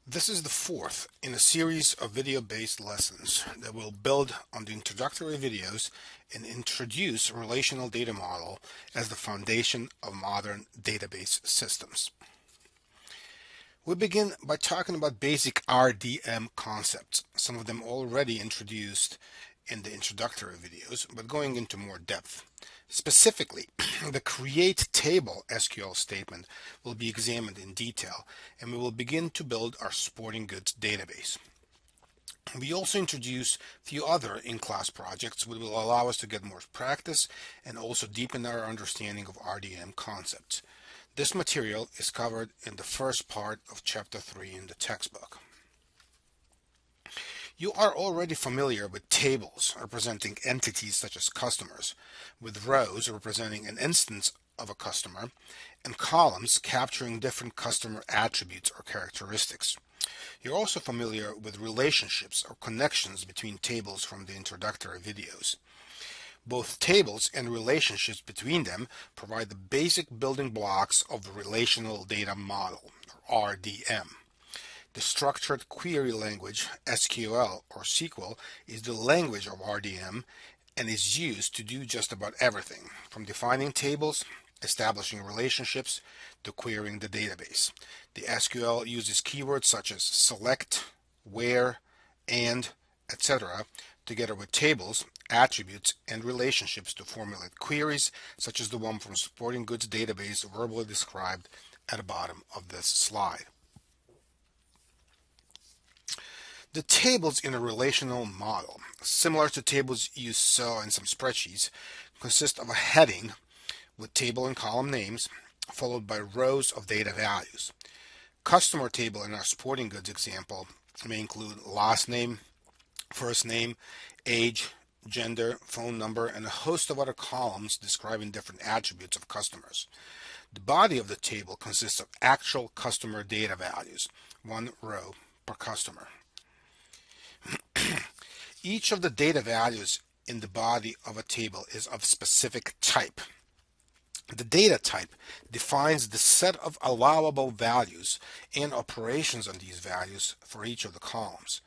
This is the fourth in a series of video-based lessons that will build on the introductory videos and introduce a relational data model as the foundation of modern database systems. We begin by talking about basic RDM concepts, some of them already introduced in the introductory videos, but going into more depth. Specifically, the create table SQL statement will be examined in detail, and we will begin to build our sporting goods database. We also introduce a few other in-class projects which will allow us to get more practice and also deepen our understanding of RDM concepts. This material is covered in the first part of Chapter 3 in the textbook. You are already familiar with tables representing entities such as customers, with rows representing an instance of a customer, and columns capturing different customer attributes or characteristics. You're also familiar with relationships or connections between tables from the introductory videos. Both tables and relationships between them provide the basic building blocks of the relational data model, or RDM. The structured query language, SQL or SQL, is the language of RDM and is used to do just about everything, from defining tables, establishing relationships, to querying the database. The SQL uses keywords such as select, where, and, etc., together with tables, attributes, and relationships to formulate queries, such as the one from Sporting Goods database verbally described at the bottom of this slide. The tables in a relational model, similar to tables you saw in some spreadsheets, consist of a heading with table and column names, followed by rows of data values. Customer table in our sporting goods example may include last name, first name, age, gender, phone number, and a host of other columns describing different attributes of customers. The body of the table consists of actual customer data values, one row per customer. Each of the data values in the body of a table is of specific type. The data type defines the set of allowable values and operations on these values for each of the columns.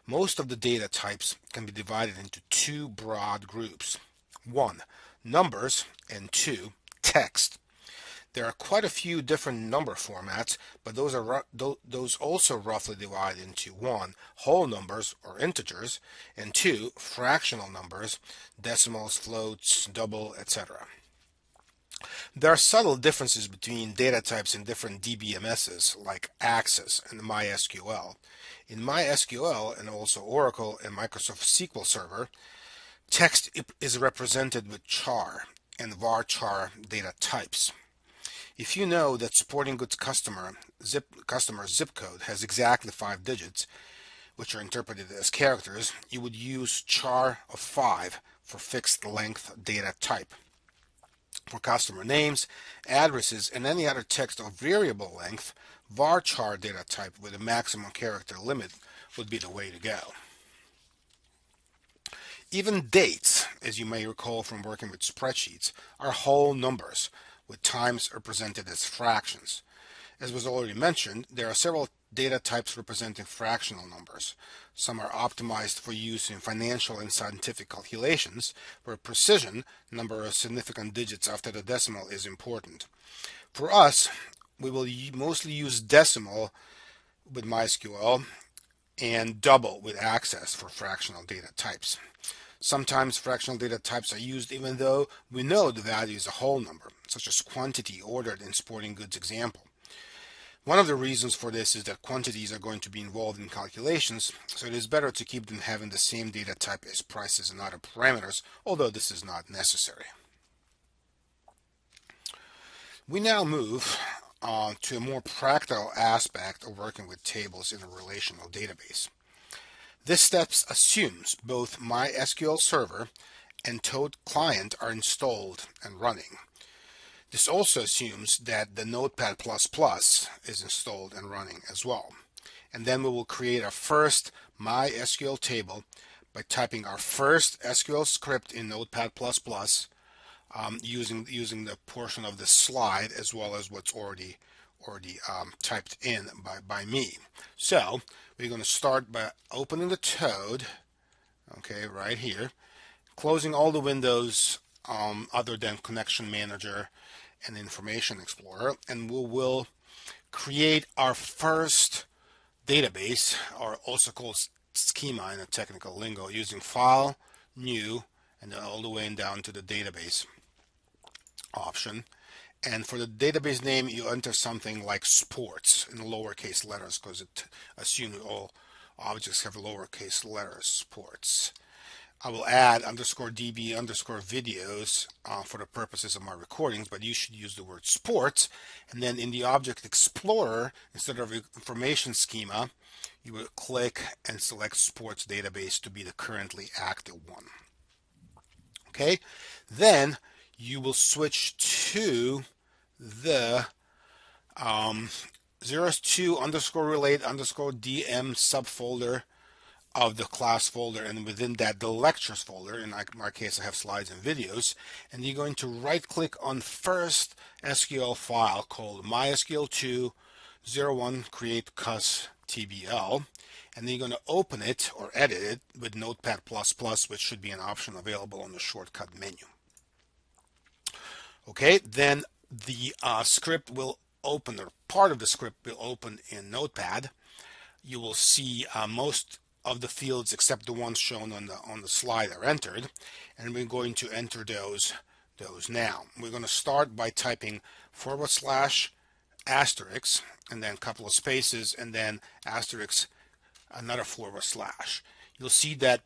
Most of the data types can be divided into two broad groups. 1. Numbers, and 2. Text. There are quite a few different number formats, but those also roughly divide into 1. Whole numbers or integers, and 2. Fractional numbers, decimals, floats, double, etc. There are subtle differences between data types in different DBMSs like Access and MySQL. In MySQL and also Oracle and Microsoft SQL Server, text is represented with char and varchar data types. If you know that sporting goods customer zip code has exactly 5 digits, which are interpreted as characters, you would use char of 5 for fixed length data type. For customer names, addresses, and any other text of variable length, varchar data type with a maximum character limit would be the way to go. Even dates, as you may recall from working with spreadsheets, are whole numbers, with times represented as fractions. As was already mentioned, there are several data types representing fractional numbers. Some are optimized for use in financial and scientific calculations, where precision, number of significant digits after the decimal, is important. For us, we will mostly use decimal with MySQL and double with Access for fractional data types. Sometimes fractional data types are used even though we know the value is a whole number, such as quantity ordered in sporting goods example. One of the reasons for this is that quantities are going to be involved in calculations, so it is better to keep them having the same data type as prices and other parameters, although this is not necessary. We now move to a more practical aspect of working with tables in a relational database. This step assumes both MySQL Server and Toad client are installed and running. This also assumes that the Notepad++ is installed and running as well. And then we will create our first MySQL table by typing our first SQL script in Notepad++, using the portion of the slide as well as what's already typed in by me. So we're going to start by opening the Toad, okay, right here, closing all the windows other than Connection Manager and Information Explorer, and we will create our first database, or also called schema in a technical lingo, using File, New, and then all the way down to the database option. And for the database name, you enter something like sports in lowercase letters, because it assumes all objects have lowercase letters, sports. I will add _db _videos for the purposes of my recordings, but you should use the word sports. And then in the Object Explorer, instead of information schema, you will click and select sports database to be the currently active one. Okay, then you will switch to the 02 _relate _dm subfolder of the class folder, and within that the lectures folder. In my case, I have slides and videos, and you're going to right click on first SQL file called mysql2 create cus tbl, and then you're going to open it or edit it with Notepad++, which should be an option available on the shortcut menu. Okay, then the script will open, or part of the script will open in Notepad. You will see most of the fields except the ones shown on the slide are entered, and we're going to enter those now. We're going to start by typing / asterisk, and then a couple of spaces, and then asterisk, another /. You'll see that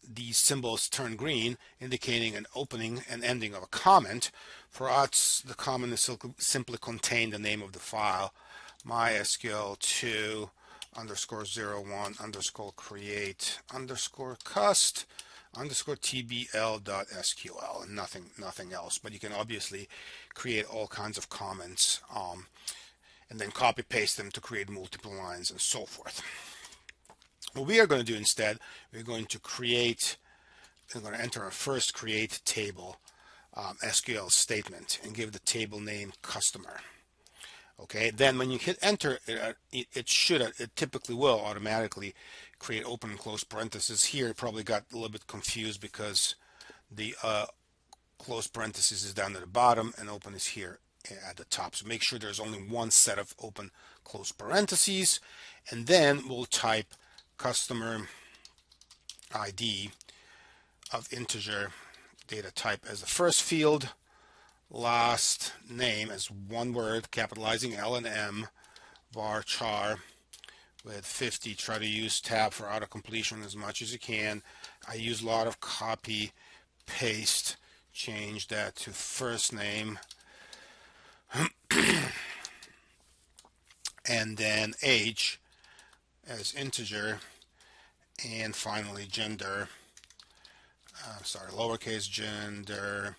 these symbols turn green, indicating an opening and ending of a comment. For us, the comment is simply contain the name of the file, mysql2 _01 create _cust tbl.sql, and nothing else. But you can obviously create all kinds of comments and then copy paste them to create multiple lines and so forth. What we are going to do instead, we're going to enter our first create table SQL statement and give the table name customer. Okay, then when you hit enter, it typically will automatically create open and close parentheses. Here it probably got a little bit confused because the close parentheses is down at the bottom and open is here at the top. So make sure there's only one set of open close parentheses, and then we'll type customer ID of integer data type as the first field, last name as one word, capitalizing L and M, var char with 50. Try to use tab for auto completion as much as you can. I use a lot of copy paste. Change that to first name and then age as integer, and finally gender, lowercase gender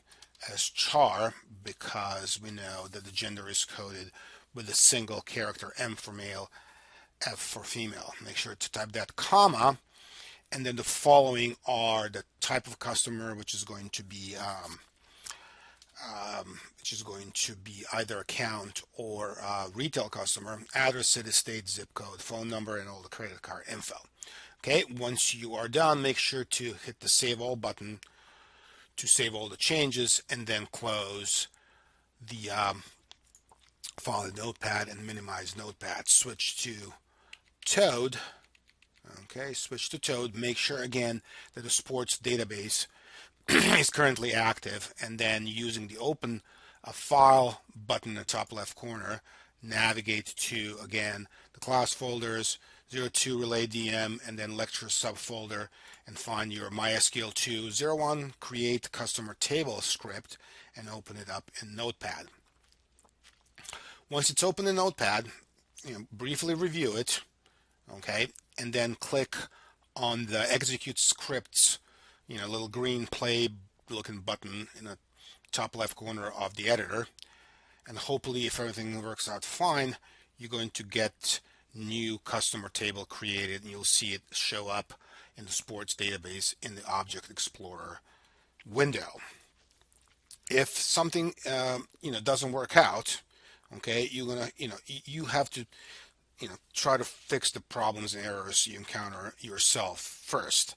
as char, because we know that the gender is coded with a single character, M for male, F for female. Make sure to type that comma, and then the following are the type of customer, which is going to be either account or retail customer, address, city, state, zip code, phone number, and all the credit card info. Okay, once you are done, make sure to hit the Save All button to save all the changes, and then close the file in Notepad and minimize Notepad. Switch to Toad. Okay, switch to Toad. Make sure again that the sports database is currently active, and then using the Open a File button in the top left corner, navigate to again the class folders, 02 Relate DM, and then lecture subfolder, and find your mysql2 01 create customer table script and open it up in Notepad. Once it's open in Notepad, briefly review it, okay, and then click on the execute scripts, little green play looking button in the top left corner of the editor, and hopefully if everything works out fine, you're going to get new customer table created, and you'll see it show up in the sports database in the Object Explorer window. If something doesn't work out, okay, you're gonna you have to try to fix the problems and errors you encounter yourself first.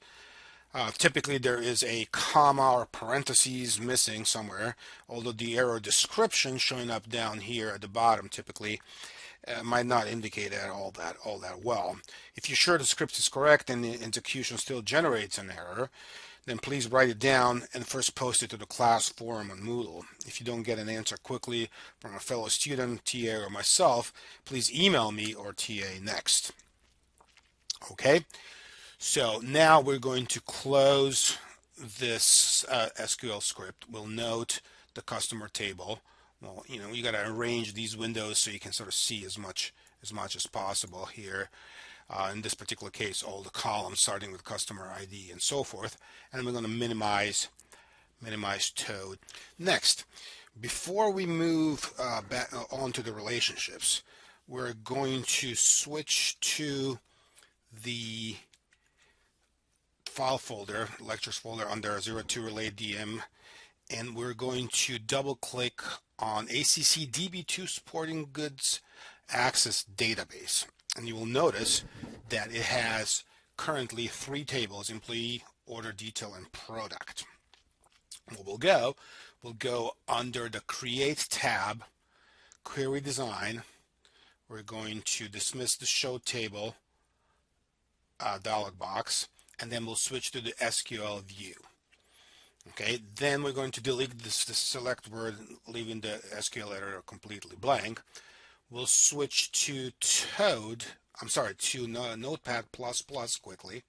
Typically there is a comma or parentheses missing somewhere, although the error description showing up down here at the bottom typically might not indicate at all that well. If you're sure the script is correct and the execution still generates an error, then please write it down and first post it to the class forum on Moodle. If you don't get an answer quickly from a fellow student, TA, or myself, please email me or TA next. Okay, so now we're going to close this SQL script. We'll note the customer table. Well, you got to arrange these windows so you can sort of see as much as possible here. In this particular case, all the columns starting with customer ID and so forth. And we're going to minimize Toad. Next, before we move back on to the relationships, we're going to switch to the file folder, lectures folder under 02 Relate DM, and we're going to double click on ACC DB2 Sporting Goods Access Database. And you will notice that it has currently 3 tables: employee, order detail, and product. What we'll go under the Create tab, Query Design. We're going to dismiss the Show Table dialog box, and then we'll switch to the SQL view. Okay, then we're going to delete this select word, leaving the SQL editor completely blank. We'll switch to Notepad++ quickly.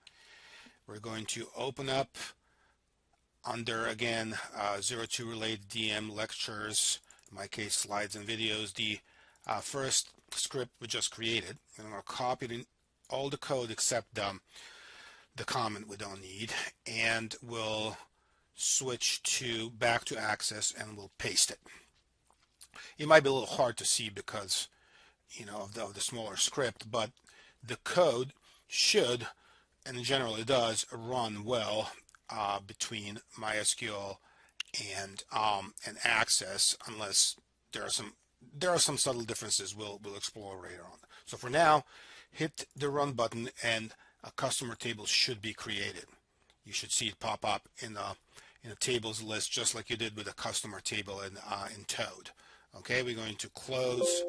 We're going to open up under, again, 02 Relate DM lectures, in my case slides and videos, the first script we just created. And I'm going to copy all the code except the comment we don't need, and we'll switch back to Access, and we'll paste it. It might be a little hard to see because of the smaller script, but the code should, and generally does, run well between MySQL and Access, unless there are some subtle differences we'll explore later on. So for now, hit the run button and a customer table should be created. You should see it pop up in a tables list, just like you did with a customer table in Toad. Okay, we're going to close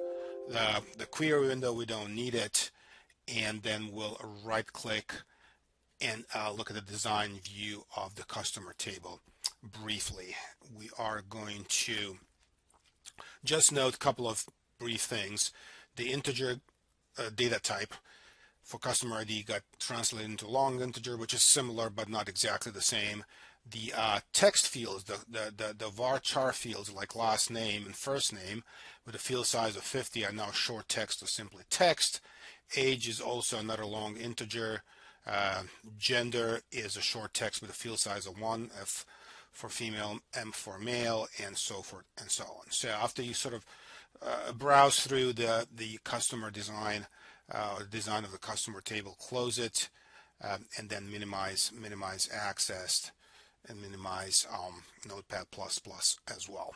the query window. We don't need it, and then we'll right click and look at the design view of the customer table briefly. We are going to just note a couple of brief things. The integer data type for customer ID got translated into long integer, which is similar but not exactly the same. The text fields, the varchar fields like last name and first name with a field size of 50 are now short text or simply text. Age is also another long integer. Gender is a short text with a field size of 1, F for female, M for male, and so forth and so on. So after you sort of browse through the customer design, design of the customer table, close it, and then minimize Access and minimize Notepad++ as well.